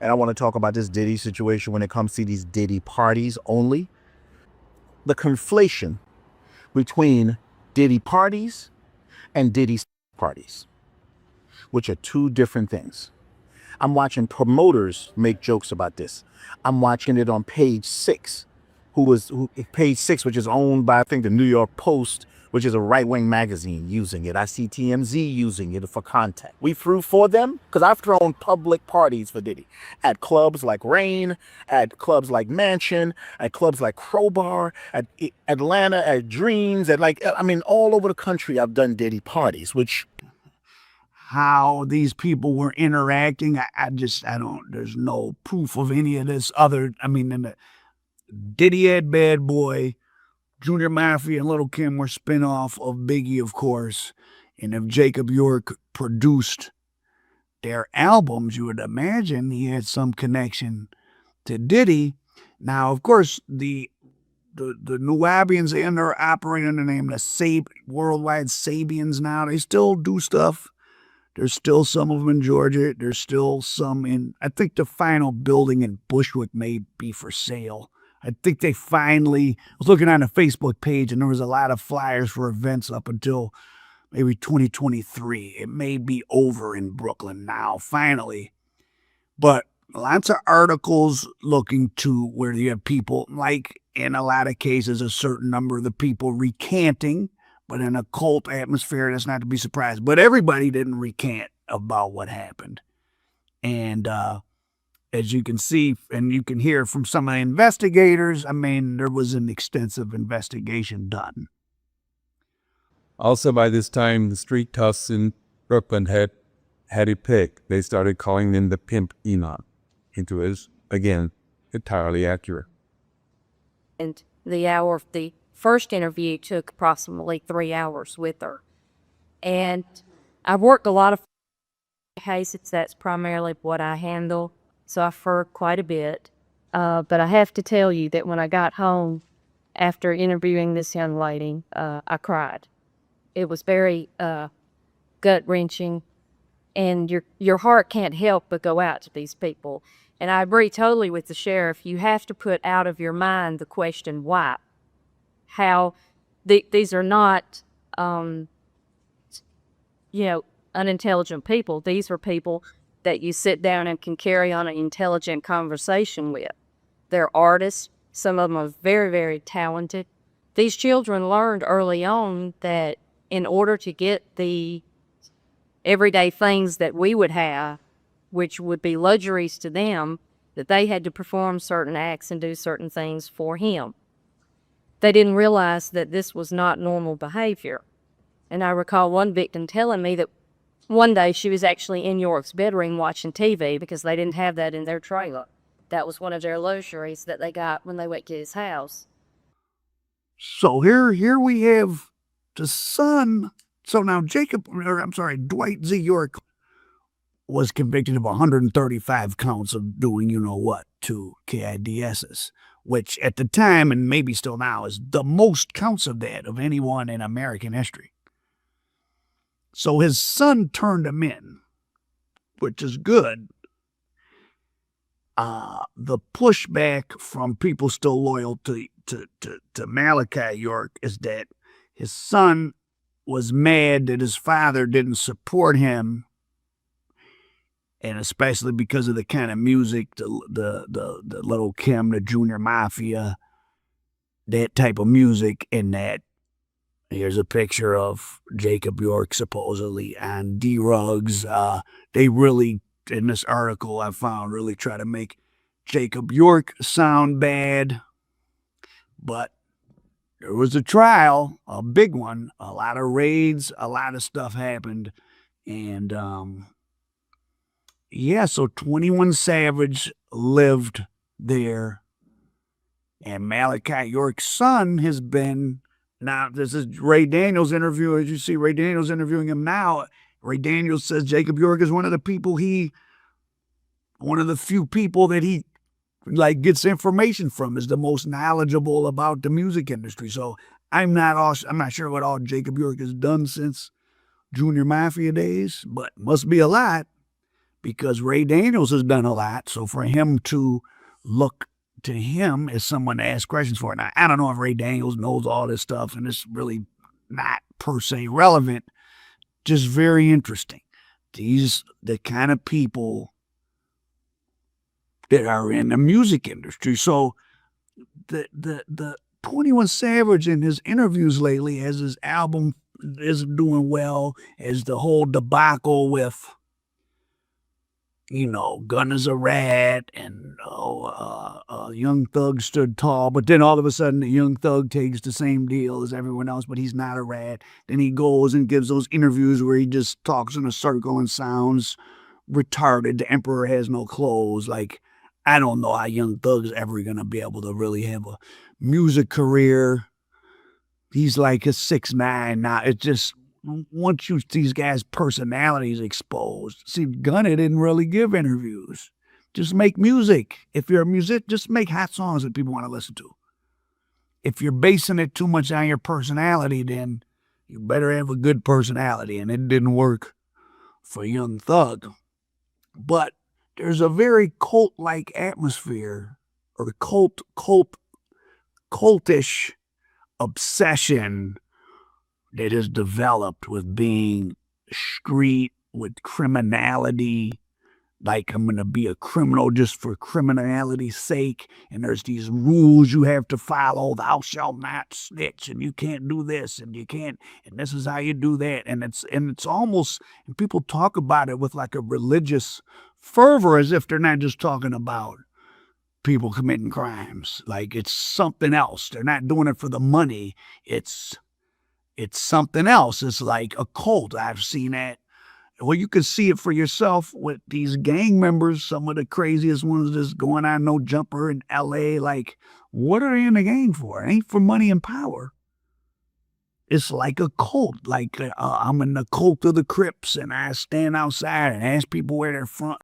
and I want to talk about this Diddy situation when it comes to these Diddy parties only. The conflation between Diddy parties and Diddy parties, which are two different things. I'm watching promoters make jokes about this. I'm watching it on Page Six, Page Six, which is owned by I think the New York Post, which is a right-wing magazine, using it. I see TMZ using it for content. We threw for them because I've thrown public parties for Diddy at clubs like Rain, at clubs like Mansion, at clubs like Crowbar, at Atlanta, at Dreams, all over the country. I've done Diddy parties, which how these people were interacting. There's no proof of any of this Diddy had Bad Boy, Junior Mafia and Little Kim were spin-off of Biggie, of course. And if Jacob York produced their albums, you would imagine he had some connection to Diddy. Now, of course, the Nuwaubians, they're operating under the name of the Worldwide Sabians now. They still do stuff. There's still some of them in Georgia. There's still some I think the final building in Bushwick may be for sale. I think I was looking on a Facebook page and there was a lot of flyers for events up until maybe 2023. It may be over in Brooklyn now, finally. But lots of articles looking to where you have people, like in a lot of cases, a certain number of the people recanting. But in a cult atmosphere, that's not to be surprised. But everybody didn't recant about what happened. And as you can see and you can hear from some of the investigators, there was an extensive investigation done. Also, by this time, the street toughs in Brooklyn had it picked. They started calling him the Pimp Enoch. It was, again, entirely accurate. And the hour of the first interview took approximately 3 hours with her. And I've worked a lot of cases. That's primarily what I handle. So I've heard quite a bit. But I have to tell you that when I got home after interviewing this young lady, I cried. It was very gut-wrenching. And your heart can't help but go out to these people. And I agree totally with the sheriff. You have to put out of your mind the question, why? How these are not, unintelligent people. These are people that you sit down and can carry on an intelligent conversation with. They're artists. Some of them are very, very talented. These children learned early on that in order to get the everyday things that we would have, which would be luxuries to them, that they had to perform certain acts and do certain things for him. They didn't realize that this was not normal behavior. And I recall one victim telling me that one day she was actually in York's bedroom watching TV because they didn't have that in their trailer. That was one of their luxuries that they got when they went to his house. So here we have the son. So now Dwight Z. York was convicted of 135 counts of doing you-know-what to KIDSs, which at the time, and maybe still now, is the most counts of that of anyone in American history. So his son turned him in, which is good. The pushback from people still loyal to Malachi York is that his son was mad that his father didn't support him, and especially because of the kind of music, the Little Kim, the Junior Mafia, that type of music, and that here's a picture of Jacob York supposedly on D-Rugs. They really, in this article I found, really try to make Jacob York sound bad, but there was a trial, a big one, a lot of raids, a lot of stuff happened, and so 21 Savage lived there, and Malachi York's son has been, now this is Ray Daniels' interview, as you see Ray Daniels interviewing him now. Ray Daniels says Jacob York is one of the few people that he gets information from, is the most knowledgeable about the music industry. So I'm not sure what all Jacob York has done since Junior Mafia days, but must be a lot, because Ray Daniels has done a lot. So for him to look to him as someone to ask questions for. Now, I don't know if Ray Daniels knows all this stuff, and it's really not per se relevant, just very interesting. These the kind of people that are in the music industry. So the 21 Savage in his interviews lately, as his album isn't doing well, as the whole debacle with, Gun is a Rat and Young Thug stood tall, but then all of a sudden the Young Thug takes the same deal as everyone else, but he's not a rat. Then he goes and gives those interviews where he just talks in a circle and sounds retarded. The Emperor has no clothes. Like, I don't know how Young Thug's ever going to be able to really have a music career. He's like a 6'9" now. It's just, once these guys' personalities exposed. See, Gunna didn't really give interviews. Just make music. If you're a musician, just make hot songs that people want to listen to. If you're basing it too much on your personality, then you better have a good personality. And it didn't work for Young Thug. But there's a very cult-like atmosphere, or cultish obsession that is developed with being street, with criminality. Like, I'm going to be a criminal just for criminality's sake. And there's these rules you have to follow. Thou shalt not snitch, and you can't do this, and you can't, and this is how you do that. And it's almost, and people talk about it with like a religious fervor, as if they're not just talking about people committing crimes. Like, it's something else. They're not doing it for the money. It's something else. It's like a cult. I've seen that. Well, you can see it for yourself with these gang members, some of the craziest ones just going on no jumper in L.A. Like, what are they in the gang for? It ain't for money and power. It's like a cult. Like, I'm in the cult of the Crips, and I stand outside and ask people where they're from.